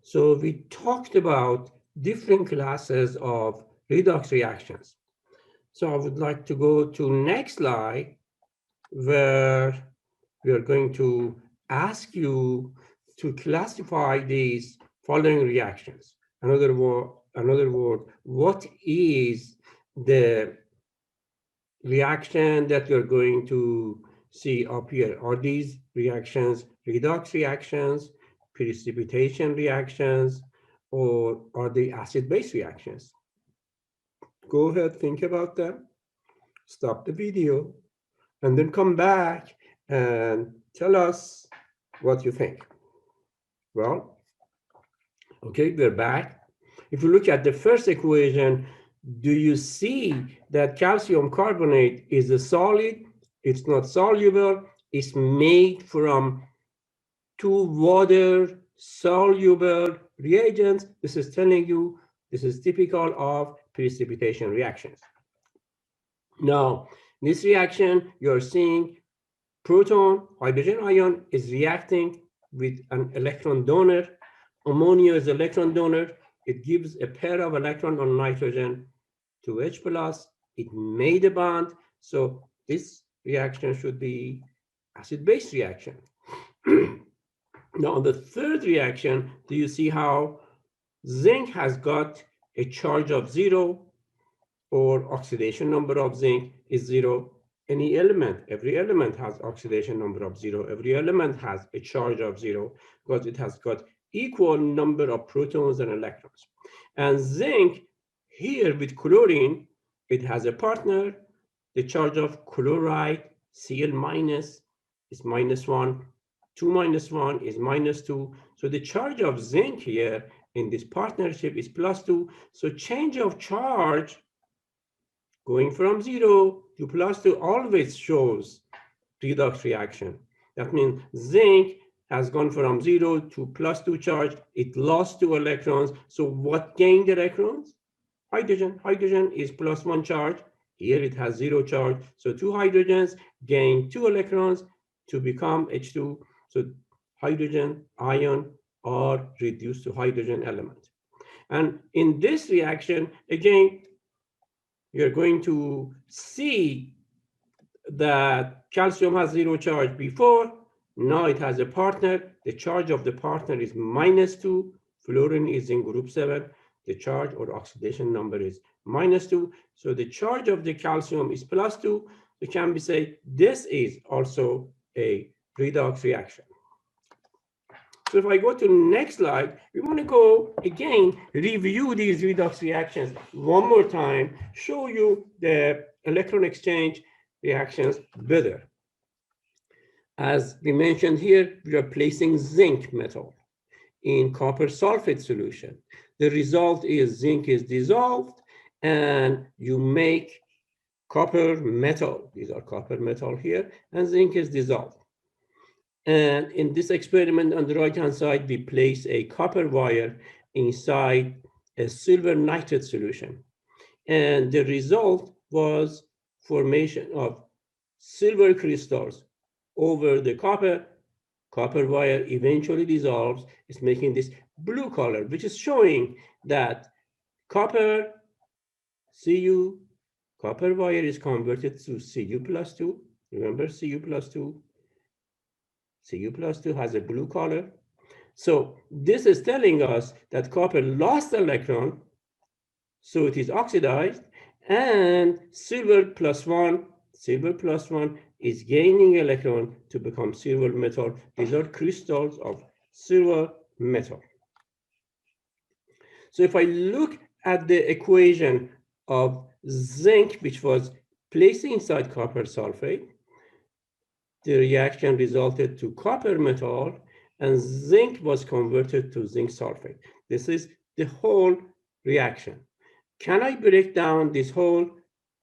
So we talked about different classes of redox reactions. So I would like to go to next slide where we are going to ask you to classify these following reactions. Another word, what is the reaction that you're going to see up here? Are these reactions redox reactions, precipitation reactions, or are they acid-base reactions? Go ahead, think about them, stop the video, and then come back and tell us what you think. Well, okay, we're back. If you look at the first equation, do you see that calcium carbonate is a solid? It's not soluble. It's made from two water soluble reagents. This is telling you this is typical of precipitation reactions. Now, in this reaction, you're seeing proton, hydrogen ion is reacting with an electron donor. Ammonia is electron donor. It gives a pair of electron on nitrogen to H plus. It made a bond. So this reaction should be acid-base reaction. Now, on the third reaction, do you see how zinc has got a charge of 0, or oxidation number of zinc is 0? Any element, every element has oxidation number of 0. Every element has a charge of 0 because it has got equal number of protons and electrons. And zinc here with chlorine, it has a partner. The charge of chloride, Cl minus, is -1. 2 minus 1 is -2. So the charge of zinc here in this partnership is +2. So change of charge going from 0 to +2 always shows redox reaction. That means zinc has gone from 0 to +2 charge. It lost 2 electrons. So what gained electrons? Hydrogen. Hydrogen is +1 charge. Here it has 0 charge. So 2 hydrogens gain 2 electrons to become H2. So hydrogen ion are reduced to hydrogen element. And in this reaction, again, you're going to see that calcium has 0 charge before. Now it has a partner. The charge of the partner is -2. Fluorine is in group 7. The charge or oxidation number is -2. So the charge of the calcium is +2. So can we say this is also a redox reaction? So if I go to the next slide, we want to go again, review these redox reactions one more time, show you the electron exchange reactions better. As we mentioned here, we are placing zinc metal in copper sulfate solution. The result is zinc is dissolved and you make copper metal. These are copper metal here, and zinc is dissolved. And in this experiment on the right-hand side, we place a copper wire inside a silver nitrate solution. And the result was formation of silver crystals over the copper. Copper wire eventually dissolves. It's making this blue color, which is showing that copper, Cu, copper wire is converted to Cu+2. Remember Cu+2? Cu+2 has a blue color. So this is telling us that copper lost electron, so it is oxidized, and silver plus one is gaining electron to become silver metal. These are crystals of silver metal. So if I look at the equation of zinc, which was placed inside copper sulfate, the reaction resulted to copper metal, and zinc was converted to zinc sulfate. This is the whole reaction. Can I break down this whole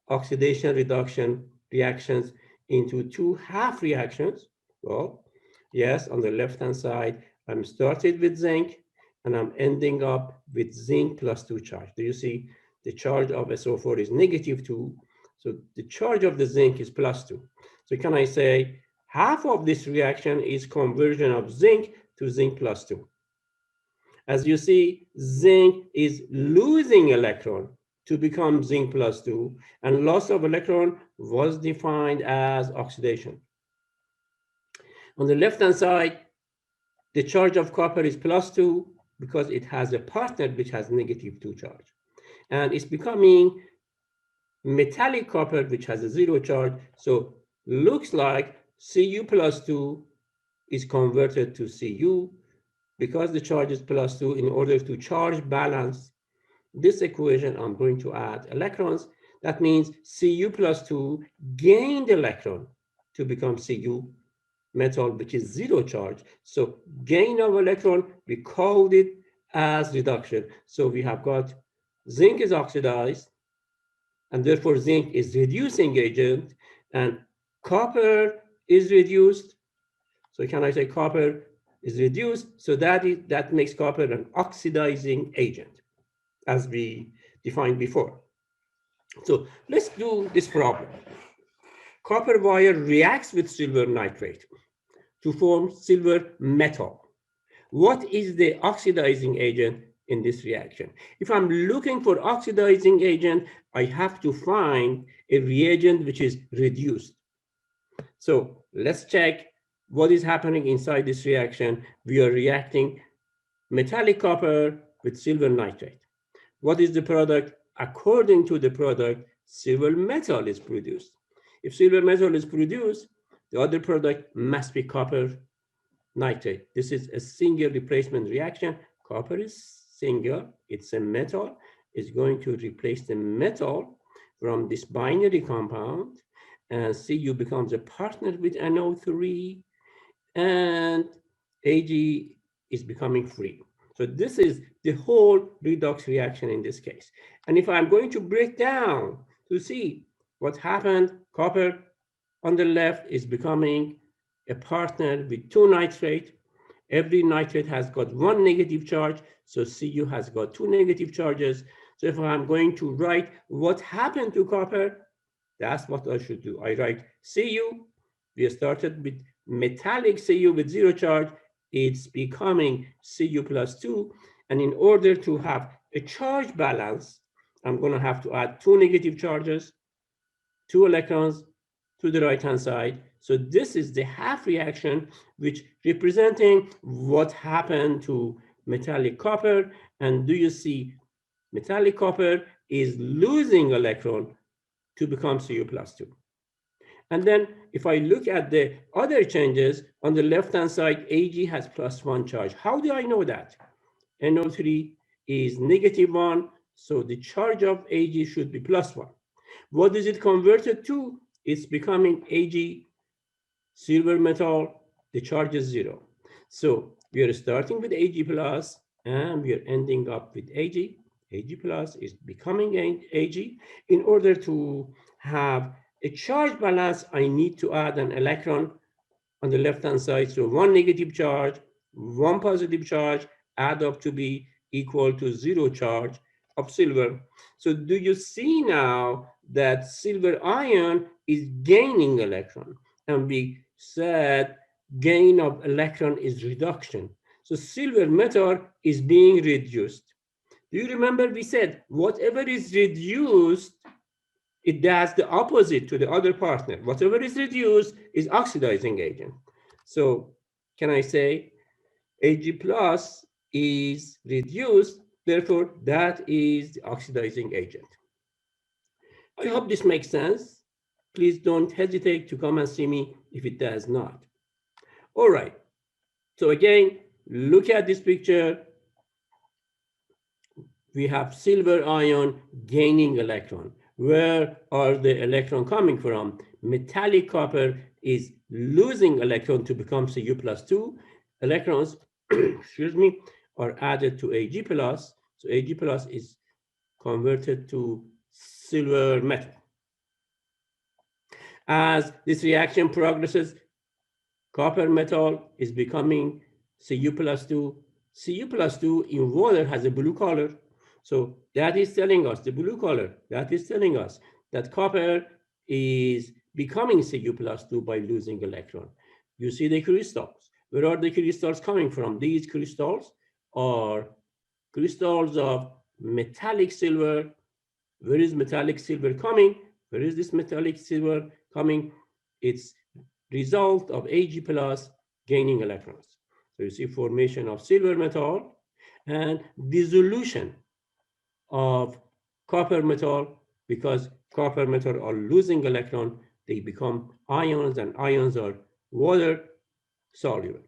oxidation reduction reactions into 2 half reactions? Well, yes, on the left-hand side, I'm started with zinc, and I'm ending up with zinc +2 charge. Do you see the charge of SO4 is -2, so the charge of the zinc is +2. So can I say half of this reaction is conversion of zinc to zinc +2. As you see, zinc is losing electron to become zinc plus 2, and loss of electron was defined as oxidation. On the left-hand side, the charge of copper is plus 2 because it has a partner which has negative 2 charge. And it's becoming metallic copper which has a 0 charge. So looks like Cu plus 2 is converted to Cu because the charge is plus 2. In order to charge balance this equation, I'm going to add electrons. That means Cu plus 2 gained electron to become Cu metal, which is 0 charge. So gain of electron, we called it as reduction. So we have got zinc is oxidized, and therefore zinc is reducing agent, and copper is reduced. So can I say copper is reduced? So that makes copper an oxidizing agent, as we defined before. So let's do this problem. Copper wire reacts with silver nitrate to form silver metal. What is the oxidizing agent in this reaction? If I'm looking for oxidizing agent, I have to find a reagent which is reduced. So let's check what is happening inside this reaction. We are reacting metallic copper with silver nitrate. What is the product? According to the product, silver metal is produced. If silver metal is produced, the other product must be copper nitrate. This is a single replacement reaction. Copper is single, it's a metal. It's going to replace the metal from this binary compound, and Cu becomes a partner with NO3, and Ag is becoming free. So this is the whole redox reaction in this case. And if I'm going to break down to see what happened, copper on the left is becoming a partner with 2 nitrate. Every nitrate has got 1 negative charge, so Cu has got 2 negative charges. So if I'm going to write what happened to copper, that's what I should do. I write Cu. We started with metallic Cu with 0 charge. It's becoming Cu plus 2. And in order to have a charge balance, I'm going to have to add 2 negative charges, 2 electrons to the right-hand side. So this is the half reaction, which representing what happened to metallic copper. And do you see metallic copper is losing electron to become Cu plus 2. And then if I look at the other changes, on the left-hand side, Ag has plus 1 charge. How do I know that? NO3 is negative 1, so the charge of Ag should be plus 1. What is it converted to? It's becoming Ag, silver metal, the charge is 0. So we are starting with Ag plus, and we are ending up with Ag. Ag plus is becoming Ag. In order to have a charge balance, I need to add an electron on the left-hand side. So 1 negative charge, 1 positive charge, add up to be equal to 0 charge of silver. So do you see now that silver ion is gaining electron? And we said gain of electron is reduction. So silver metal is being reduced. Do you remember we said whatever is reduced, it does the opposite to the other partner. Whatever is reduced is oxidizing agent. So can I say Ag plus is reduced, therefore that is the oxidizing agent. I hope this makes sense. Please don't hesitate to come and see me if it does not. All right, so again, look at this picture. We have silver ion gaining electron. Where are the electron coming from? Metallic copper is losing electron to become Cu plus 2. Electrons, excuse me, are added to Ag plus. So Ag plus is converted to silver metal. As this reaction progresses, copper metal is becoming Cu plus 2. Cu plus 2 in water has a blue color. So that is telling us, the blue color, that is telling us that copper is becoming Cu plus 2 by losing electron. You see the crystals. Where are the crystals coming from? These crystals are crystals of metallic silver. Where is metallic silver coming? Where is this metallic silver coming? It's result of Ag plus gaining electrons. So you see formation of silver metal and dissolution of copper metal, because copper metal are losing electron, they become ions, and ions are water soluble.